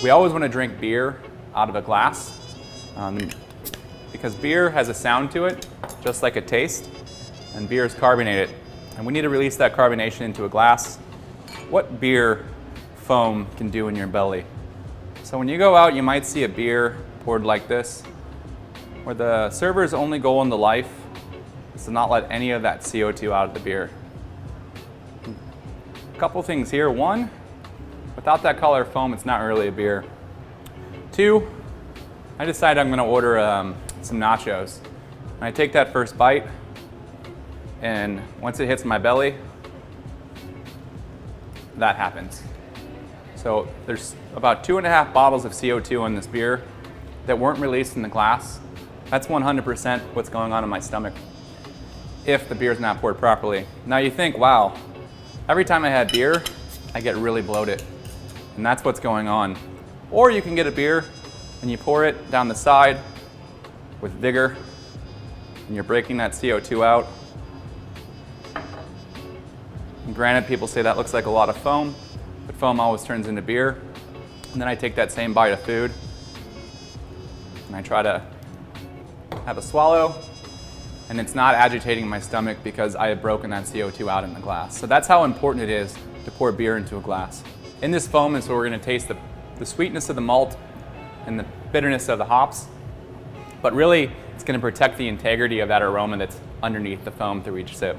We always want to drink beer out of a glass because beer has a sound to it, just like a taste, and beer is carbonated. And we need to release that carbonation into a glass. What beer foam can do in your belly? So when you go out, you might see a beer poured like this, where the server's only goal in the life is to not let any of that CO2 out of the beer. A couple things here. One, without that color foam, it's not really a beer. Two, I decided I'm going to order some nachos. And I take that first bite, and once it hits my belly, that happens. So there's about 2.5 bottles of CO2 in this beer that weren't released in the glass. That's 100% what's going on in my stomach if the beer's not poured properly. Now you think, wow, every time I have beer, I get really bloated. And that's what's going on. Or you can get a beer and you pour it down the side with vigor, and you're breaking that CO2 out. And granted, people say that looks like a lot of foam, but foam always turns into beer. And then I take that same bite of food and I try to have a swallow, and it's not agitating my stomach because I have broken that CO2 out in the glass. So that's how important it is to pour beer into a glass. In this foam is where we're going to taste the sweetness of the malt and the bitterness of the hops, but really it's going to protect the integrity of that aroma that's underneath the foam through each sip.